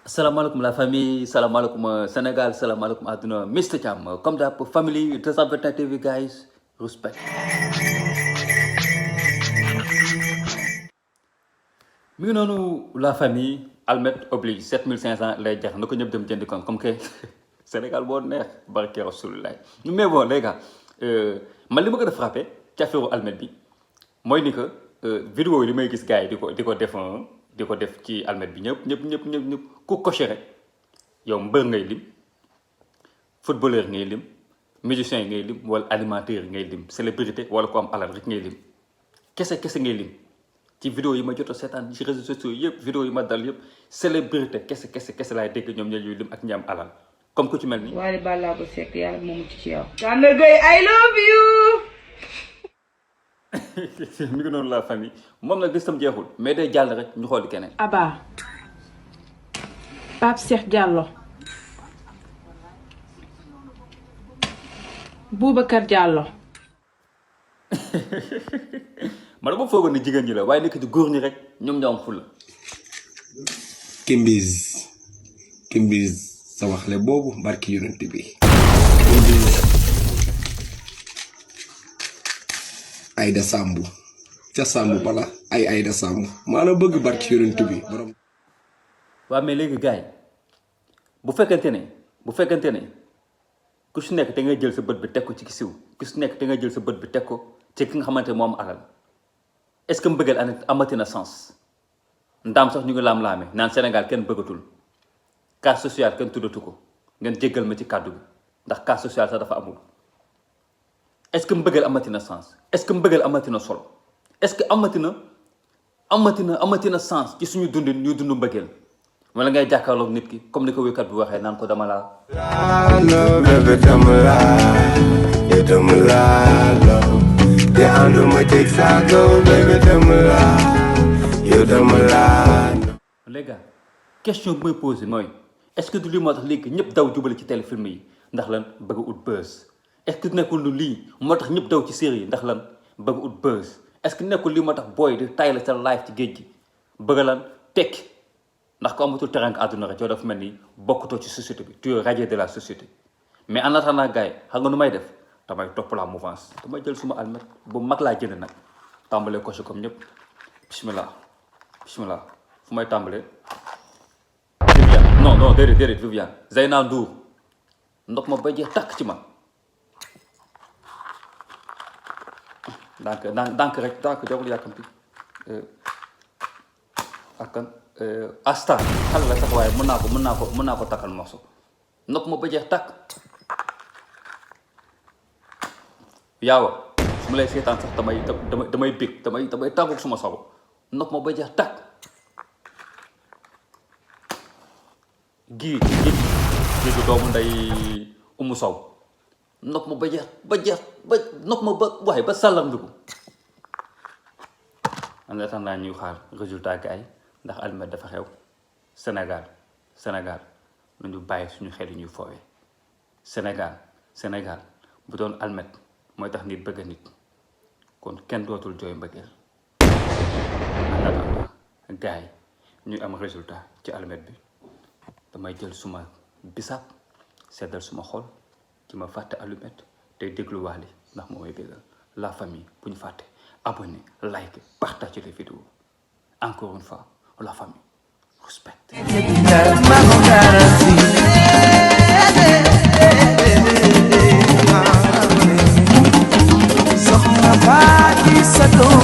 Assalamualaikum la famille, salaamaaleykum Sénégal, salaamaaleykum àdduna Mr Thiam comme d'hab family 221 TV guys, respect. mi ngi noonu la famille Almet oblige 7500 lay jar na ko ñëpp dem jëndi kon comme que Sénégal boo neex barke Rasulullah. Mais bon les gars, man li ma gën a frappé ci affaire Almet bi mooy ni que vidéo yi li may gis gars yi di ko def ci Almet bi ñëpp ku coché rek yow mbër ngay lim, footballeur ngay lim, musicien ngay lim wala animateur ngay lim, célébrité wala ko am alal rek ngay lim kese ngay lim ci vidéo yi ma jot a seetaan ci réseaux sociaux yëpp vidéo yi ma dal yëpp célébrité kese laay dégg ñoom ñuy lim ak ñi am alal comme ku ci mel ni. Wally Ballago Seck yàlla moomu ci yow. Tànn Gueye I love you. mi ngi noonu la famille moom nag listam jeexul mais day jàll rek ñu xool keneen. Abba Pape Cheikh Diallo Boubacar Diallo. man dama foogoon ne jigéen ñi la waaye nekk di góor ñi rek ñoom ñoo am fulla. Kimbiz sa waxle boobu barki yonent bi. Aïda Sambu ca Sambu bala ay Aïda Sambu maa la bëgg barki yonent bi borom. waaw mais léegi gars yi bu fekkente ne ku si nekk te nga jël sa bët bi teg ko ci ki siw ku si nekk te nga jël sa bët bi teg ko ci ki nga xamante ne moom alal est-ce que mbëggeel amati na sens ndaam sax ñu ngi laam-laame naan Sénégal kenn bëggatul cas social kenn tuddatu ko ngeen jéggal ma ci kàddu bi ndax cas social sax dafa amul. est-ce que mbëggeel amati na sens est-ce que mbëggeel amati na solo est-ce que amati na sens ci suñu dundin ñu dund mbëggeel wala ngay jàkkaarloog nit ki comme ni ko wéykat bi waxee naan ko dama laa bébé dama laa yow dama laa te ànduma teg saago bébé dama laa yow dama laa. les gars question bu may posé mooy est-ce que du lii moo tax léegi ñëpp daw jubale ci téléfilm yi ndax lan bëgg ut buzz. est-ce que nekkul lu lii moo tax ñëpp daw ci série yi ndax lan bëgg ut buzz est-ce que nekkul lii moo tax booy di tay la sa live ci géej gi bëgg lan tekki ndax ko amatul terrain àdduna rek yow dafa mel ni bokkutoo ci société bi tu es radié de la société. mais en attendant gars yi xam nga nu may def damay topp la mouvance damay jël suma almet bu mag laa jënd nag tàmbalee ko ci comme ñëpp bismillah fu may tàmbalee Viviane non déedéet Viviane Zeyna Ndour ndox ma ba jeex tàkk ci man. donc rek joxul yàkkamti ak Asta xale la sax waaye mën naa ko takkal morso nopp ma ba jeex tàkk yaawa su ma lay seetaan sax damay bég damay tàggoog suma sago nopp ma ba jeex tàkk gii doomu nday Umu Sow nopp ma ba nopp ma ba waaye ba sàllam bi ko en attendant ñuy xaar résultat gars yi ndax Almet dafa xew Sénégal lu ñu bàyyi suñu xel yi ñuy foowee Sénégal bu doon Almet mooy tax nit bëgg nit kon kenn dootul jooy mbëggeel en attendant gars yi ñuy am résultat ci Almet bi damay jël suma bisaab seddal suma xol ci ma fàtte Almet tey dégluwaale ndax moo may bégal la famille bu ñu fàtte abonné like partager les vidéos encore une fois la famille respect. Soxna Faati sa doom